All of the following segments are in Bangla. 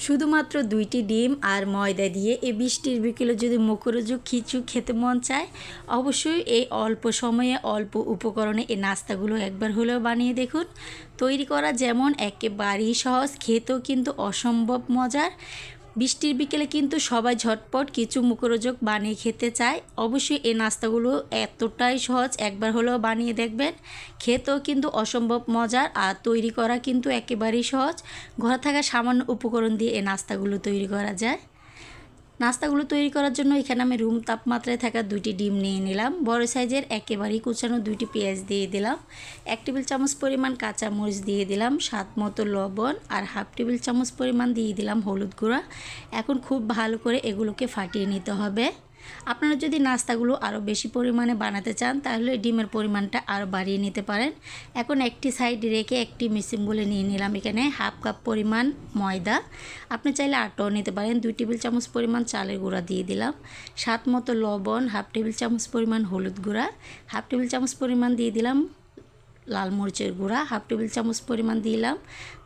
শুধুমাত্র 2টি ডিম আর ময়দা দিয়ে এই বৃষ্টির বিকেলে যদি মুখরোচক খিচুড়ি খেতে মন চায়, অবশ্যই এই অল্প সময়ে অল্প উপকরণে এই নাস্তাগুলো একবার হলেও বানিয়ে দেখুন। তৈরি করা যেমন একেবারেই সহজ, খেতেও কিন্তু অসম্ভব মজার। বৃষ্টির বিকেলে কিন্তু সবাই ঝটপট কিছু মুখরোচক বানিয়ে খেতে চায়। অবশ্যই এই নাস্তাগুলো এতটাই সহজ, একবার হলেও বানিয়ে দেখবেন। খেতেও কিন্তু অসম্ভব মজার আর তৈরি করা কিন্তু একেবারেই সহজ। ঘরে থাকা সামান্য উপকরণ দিয়ে এই নাস্তাগুলো তৈরি করা যায়। নাস্তাগুলো তৈরি করার জন্য এখানে আমি রুম তাপমাত্রায় থাকা 2টি ডিম নিয়ে নিলাম। বড় সাইজের একেবারেই কুচানো 2টি পেঁয়াজ দিয়ে দিলাম। 1 টেবিল চামচ পরিমাণ কাঁচামরিচ দিয়ে দিলাম, স্বাদ মতো লবণ আর হাফ টেবিল চামচ পরিমাণ দিয়ে দিলাম হলুদ গুঁড়া। এখন খুব ভালো করে এগুলোকে ফাটিয়ে নিতে হবে। আপনারা যদি নাস্তাগুলো আরও বেশি পরিমাণে বানাতে চান তাহলে ডিমের পরিমাণটা আরও বাড়িয়ে নিতে পারেন। এখন একটি সাইড রেখে একটি মিক্সিং বলে নিয়ে নিলাম এখানে হাফ কাপ পরিমাণ ময়দা। আপনি চাইলে আটাও নিতে পারেন। 2 টেবিল চামচ পরিমাণ চালের গুঁড়া দিয়ে দিলাম, স্বাদ মতো লবণ, হাফ টেবিল চামচ পরিমাণ হলুদ গুঁড়া, হাফ টেবিল চামচ পরিমাণ দিয়ে দিলাম লাল মরিচের গুঁড়া, হাফ টেবিল চামচ পরিমাণ দিলাম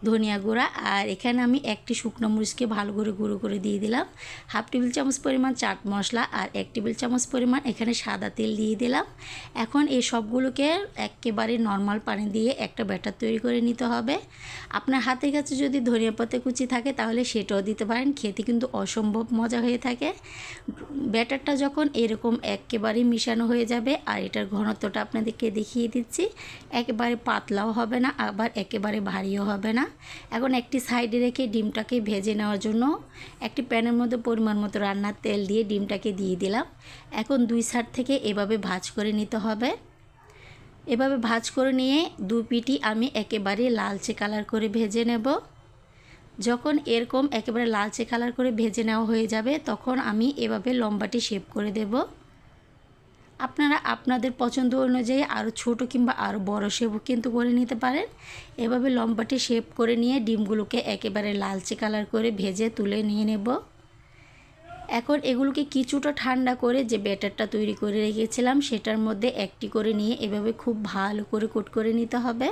ধনিয়া গুঁড়া। আর এখানে আমি একটি শুকনো মরিচকে ভালো করে গুঁড়ো করে দিয়ে দিলাম। হাফ টেবিল চামচ পরিমাণ চাট মশলা আর 1 টেবিল চামচ পরিমাণ এখানে সাদা তেল দিয়ে দিলাম। এখন এই সবগুলোকে একেবারে নর্মাল পানি দিয়ে একটা ব্যাটার তৈরি করে নিতে হবে। আপনার হাতের কাছে যদি ধনিয়া পাতা কুচি থাকে তাহলে সেটাও দিতে পারেন, খেতে কিন্তু অসম্ভব মজা হয়ে থাকে। ব্যাটারটা যখন এরকম একেবারেই মিশানো হয়ে যাবে, আর এটার ঘনত্বটা আপনাদেরকে দেখিয়ে দিচ্ছি, একেবারে পাতলাও হবে না আবার একেবারে ভারীও হবে না। এখন একটি সাইডে রেখে ডিমটাকে ভেজে নেওয়ার জন্য একটি প্যানের মধ্যে পরিমাণ মতো রান্নার তেল দিয়ে ডিমটাকে দিয়ে দিলাম। এখন 2 সাইড থেকে এভাবে ভাজ করে নিতে হবে। এভাবে ভাজ করে নিয়ে 2 পিঠই আমি একেবারে লালচে কালার করে ভেজে নেব। যখন এরকম একেবারে লালচে কালার করে ভেজে নেওয়া হয়ে যাবে তখন আমি এভাবে লম্বাটি শেপ করে দেব। আপনারা আপনাদের পছন্দ অনুযায়ী আরও ছোট কিংবা আরও বড় শেপও কিন্তু করে নিতে পারেন। এভাবে লম্বাটি শেপ করে নিয়ে ডিমগুলোকে একেবারে লালচে কালার করে ভেজে তুলে নিয়ে নেব। এখন এগুলোকে কিছুটা ঠান্ডা করে যে ব্যাটারটা তৈরি করে রেখেছিলাম সেটার মধ্যে একটি করে নিয়ে এভাবে খুব ভালো করে কোট করে নিতে হবে।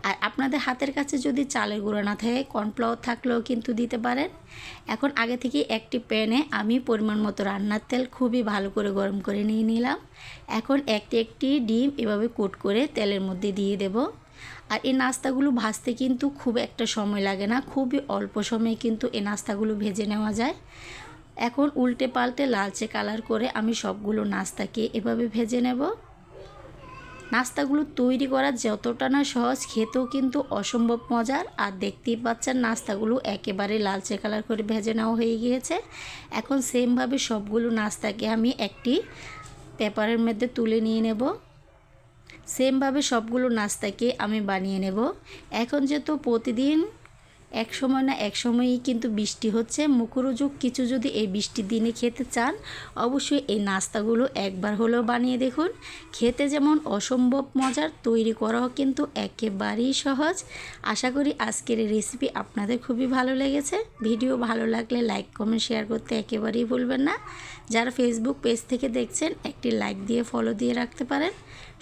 আর আপনাদের হাতের কাছে যদি চালের গুঁড়ো না থাকে কর্নফ্লাওয়ার থাকলেও কিন্তু দিতে পারেন। এখন আগে থেকে একটি প্যানে আমি পরিমাণ মতো রান্নার তেল খুবই ভালো করে গরম করে নিয়ে নিলাম। এখন একটি ডিম এভাবে কোট করে তেলের মধ্যে দিয়ে দেব। আর এই নাস্তাগুলো ভাজতে কিন্তু খুব একটা সময় লাগে না, খুবই অল্প সময়ে কিন্তু এই নাস্তাগুলো ভেজে নেওয়া যায়। এখন উল্টে পাল্টে লালচে কালার করে আমি সবগুলো নাস্তাকে এভাবে ভেজে নেব। নাস্তাগুলো তৈরি করা যতটা না সহজ, খেতেও কিন্তু অসম্ভব মজার। আর দেখতেই পাচ্ছেন নাস্তাগুলো একেবারে লালচে কালার করে ভেজে নেওয়া হয়ে গিয়েছে। এখন সেমভাবে সবগুলো নাস্তাকে আমি একটি পেপারের মধ্যে তুলে নিয়ে নেব। সেমভাবে সবগুলো নাস্তাকে আমি বানিয়ে নেব। এখন যেহেতু প্রতিদিন এক সময় না এক সময়ই কিন্তু বৃষ্টি হচ্ছে, মুখরোচক কিছু যদি এই বৃষ্টির দিনে খেতে চান অবশ্যই এই নাস্তাগুলো একবার হলেও বানিয়ে দেখুন। খেতে যেমন অসম্ভব মজার, তৈরি করাও কিন্তু একেবারেই সহজ। আশা করি আজকের এই রেসিপি আপনাদের খুবই ভালো লেগেছে। ভিডিও ভালো লাগলে লাইক কমেন্ট শেয়ার করতে একেবারেই ভুলবেন না। যারা ফেসবুক পেজ থেকে দেখছেন একটি লাইক দিয়ে ফলো দিয়ে রাখতে পারেন।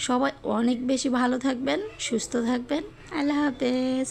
সবাই অনেক বেশি ভালো থাকবেন, সুস্থ থাকবেন। আল্লাহ হাফেজ।